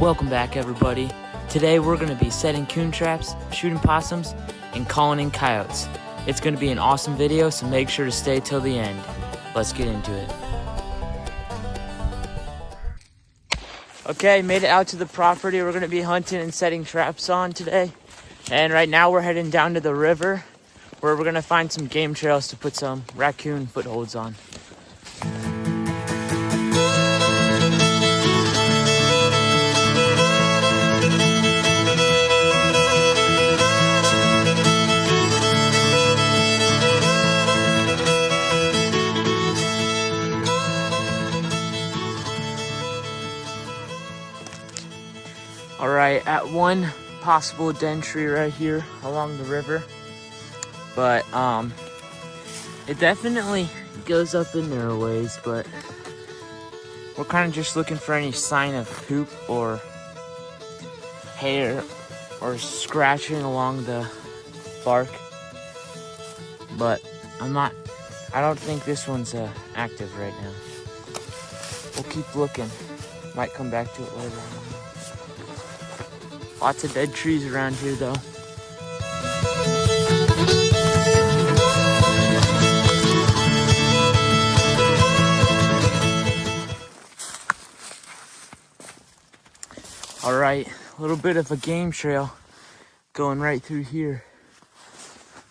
Welcome back, everybody. Today we're going to be setting coon traps, shooting possums, and calling in coyotes. It's going to be an awesome video, so make sure to stay till the end. Let's get into it. Okay, made it out to the property. We're going to be hunting and setting traps on today. And right now we're heading down to the river where we're going to find some game trails to put some raccoon footholds on. All right, at one possible den tree right here along the river, but it definitely goes up in there a ways, but we're kind of just looking for any sign of poop or hair or scratching along the bark, but I don't think this one's active right now. We'll keep looking, might come back to it later. Lots of dead trees around here though. All right, a little bit of a game trail going right through here.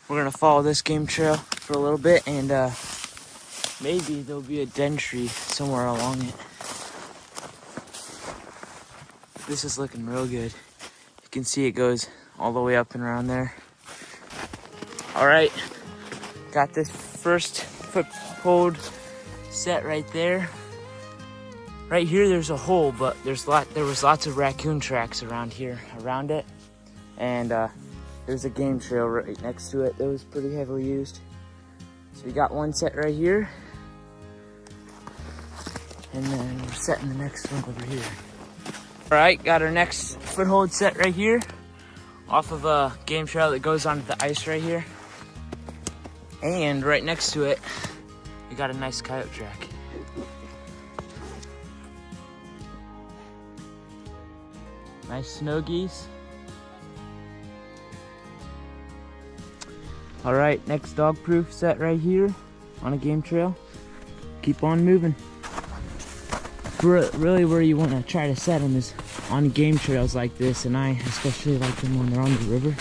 We're gonna follow this game trail for a little bit and maybe there'll be a den tree somewhere along it. This is looking real good. You can see it goes all the way up and around there. All right, got this first foothold set right there. Right here, there's a hole, but there was lots of raccoon tracks around here, around it, and there's a game trail right next to it that was pretty heavily used. So we got one set right here, and then we're setting the next one over here. All right, got our next foothold set right here off of a game trail that goes onto the ice right here. And right next to it, we got a nice coyote track. Nice snow geese. All right, next dog proof set right here on a game trail. Keep on moving. Really where you want to try to set them is on game trails like this, and I especially like them when they're on the river.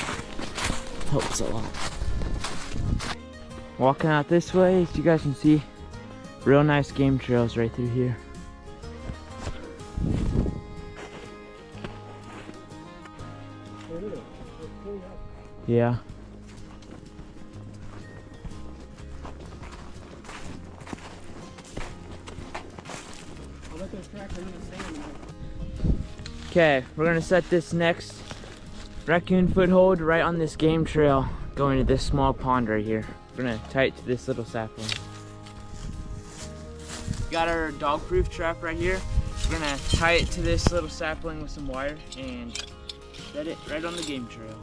Helps a lot. Walking out this way, as you guys can see, real nice game trails right through here. Yeah. Okay, we're gonna set this next raccoon foothold right on this game trail going to this small pond right here. We're gonna tie it to this little sapling. Got our dog proof trap right here. We're gonna tie it to this little sapling with some wire and set it right on the game trail.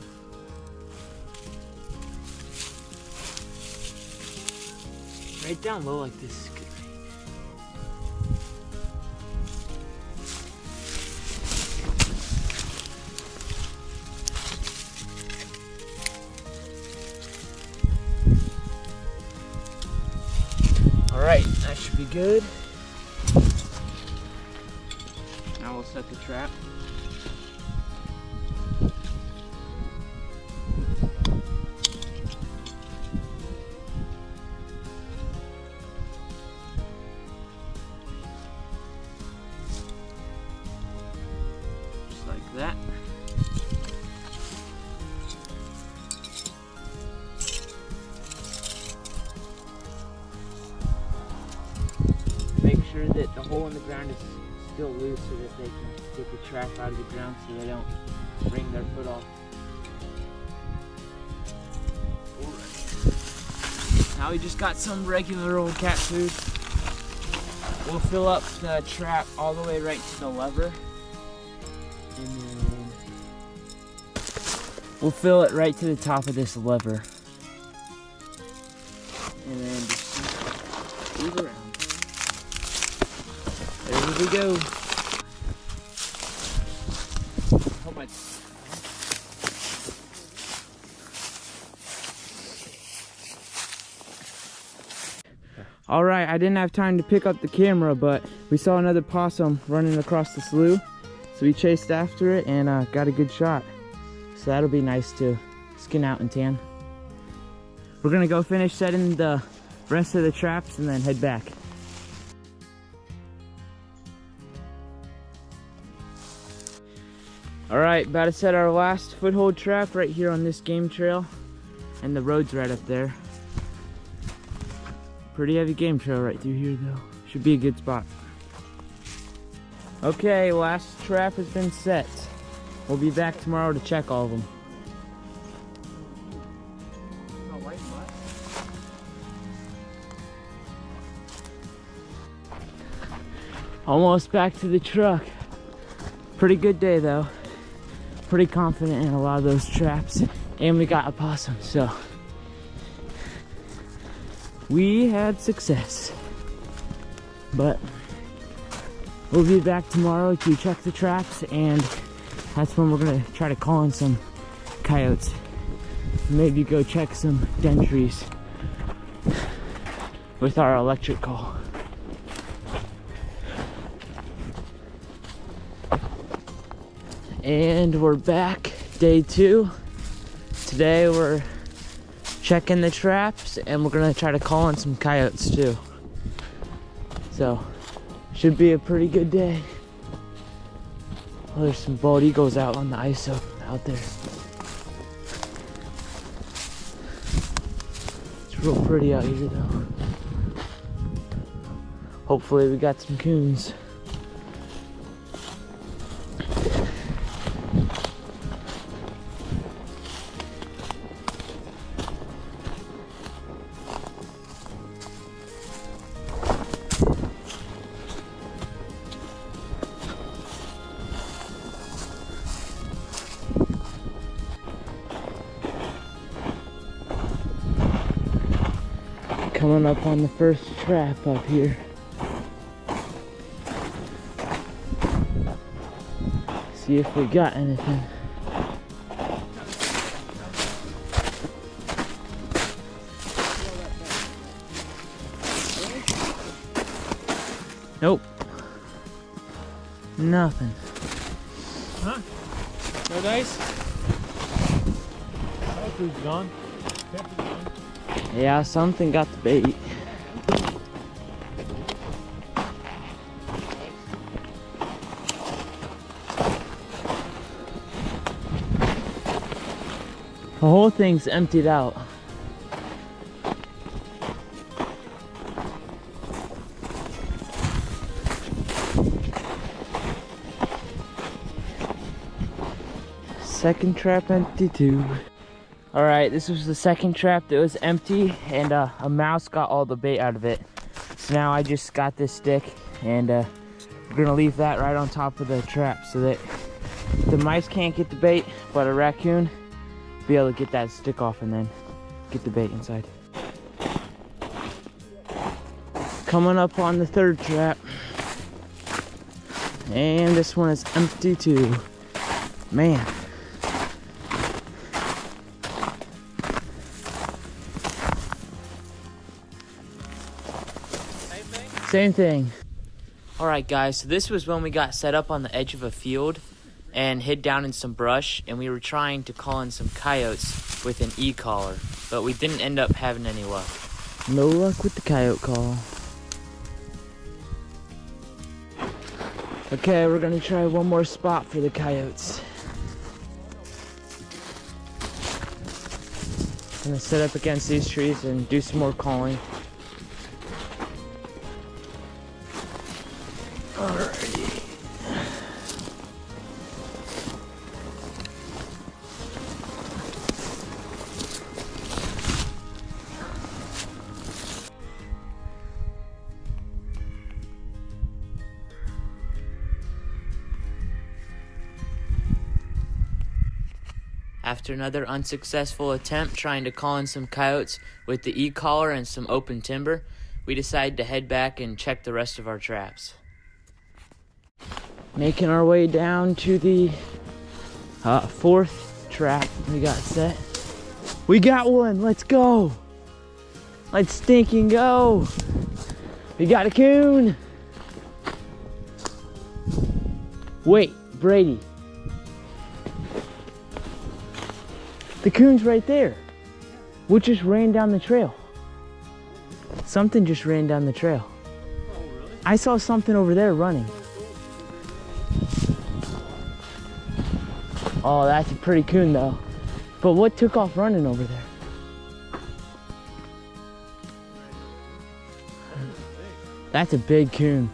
Right down low like this. All right, that should be good. Now we'll set the trap. Just like that. Make sure that the hole in the ground is still loose so that they can get the trap out of the ground so they don't wring their foot off. Alright. Now we just got some regular old cat food. We'll fill up the trap all the way right to the lever. And then we'll fill it right to the top of this lever. And then just move around. There we go. much. All right, I didn't have time to pick up the camera, but we saw another possum running across the slough. So we chased after it and got a good shot. So that'll be nice to skin out and tan. We're gonna go finish setting the rest of the traps and then head back. All right, about to set our last foothold trap right here on this game trail. And the road's right up there. Pretty heavy game trail right through here though. Should be a good spot. Okay, last trap has been set. We'll be back tomorrow to check all of them. Almost back to the truck. Pretty good day though. Pretty confident in a lot of those traps. And we got a possum, so we had success. But we'll be back tomorrow to check the traps, and that's when we're gonna try to call in some coyotes. Maybe go check some dentries with our electric call. And we're back, day 2. Today we're checking the traps and we're gonna try to call in some coyotes too. So, should be a pretty good day. Oh, there's some bald eagles out on the ice out there. It's real pretty out here though. Hopefully we got some coons. Coming up on the first trap up here. See if we got anything. Nope. Nothing. Huh? No dice? That food's gone. Yeah, something got the bait. The whole thing's emptied out. Second trap empty too. All right, this was the second trap that was empty, and a mouse got all the bait out of it. So now I just got this stick, and we're gonna leave that right on top of the trap so that the mice can't get the bait, but a raccoon will be able to get that stick off and then get the bait inside. Coming up on the third trap, and this one is empty too. Man. Same thing. All right, guys, so this was when we got set up on the edge of a field and hid down in some brush, and we were trying to call in some coyotes with an e-collar, but we didn't end up having any luck. No luck with the coyote call. Okay, we're gonna try one more spot for the coyotes. I'm gonna set up against these trees and do some more calling. Alrighty. After another unsuccessful attempt trying to call in some coyotes with the e-collar and some open timber, we decided to head back and check the rest of our traps. Making our way down to the Fourth trap we got set. We got one, let's go. Let's stinking go. We got a coon. Wait, Brady. The coon's right there. What just ran down the trail? Something just ran down the trail. Oh, really? I saw something over there running. Oh, that's a pretty coon though. But what took off running over there? That's a big coon.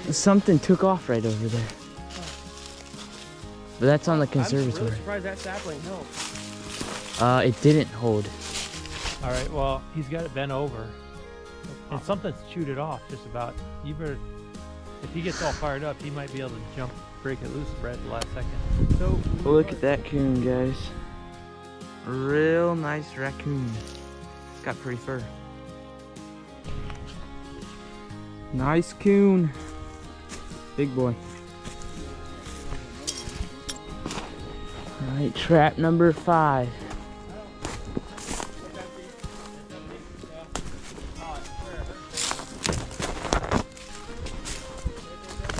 Something took off right over there. But that's on the conservatory. I'm really surprised that sapling held. It didn't hold. All right, well, he's got it bent over. And something's chewed it off just about. You better, if he gets all fired up, he might be able to jump, break it loose right at the last second. So Look at that coon, guys. A real nice raccoon. It's got pretty fur. Nice coon. Big boy. All right, trap number 5.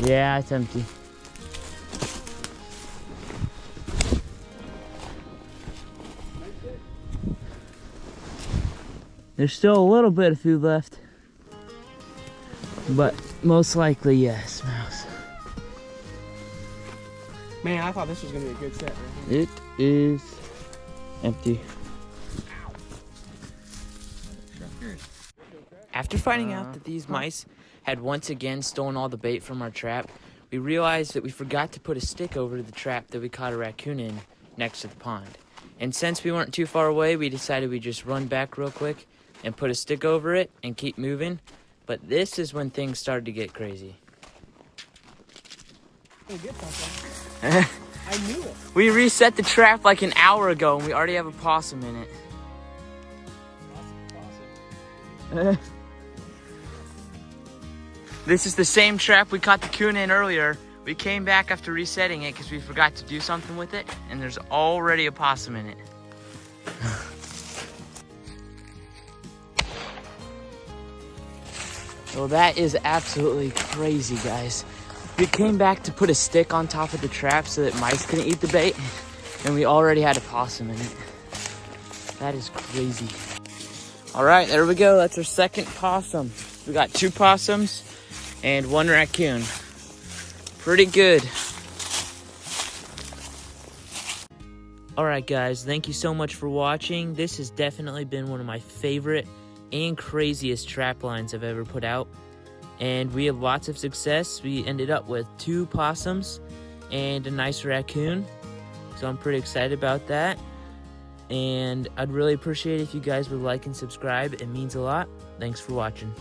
Yeah, it's empty. There's still a little bit of food left, but most likely yes, mouse. Man, I thought this was gonna be a good set right here. It is empty. After finding out that these mice had once again stolen all the bait from our trap, we realized that we forgot to put a stick over the trap that we caught a raccoon in next to the pond. And since we weren't too far away, we decided we'd just run back real quick and put a stick over it and keep moving. But this is when things started to get crazy. We'll get something. I knew it. We reset the trap like an hour ago and we already have a possum in it. This is the same trap we caught the coon in earlier. We came back after resetting it because we forgot to do something with it, and there's already a possum in it. Well, that is absolutely crazy, guys. We came back to put a stick on top of the trap so that mice couldn't eat the bait, and we already had a possum in it. That is crazy. All right, there we go. That's our second possum. We got 2 possums and 1 raccoon. Pretty good. All right, guys, thank you so much for watching. This has definitely been one of my favorite and craziest trap lines I've ever put out. And we have lots of success. We ended up with 2 possums and a nice raccoon. So I'm pretty excited about that. And I'd really appreciate it if you guys would like and subscribe. It means a lot. Thanks for watching.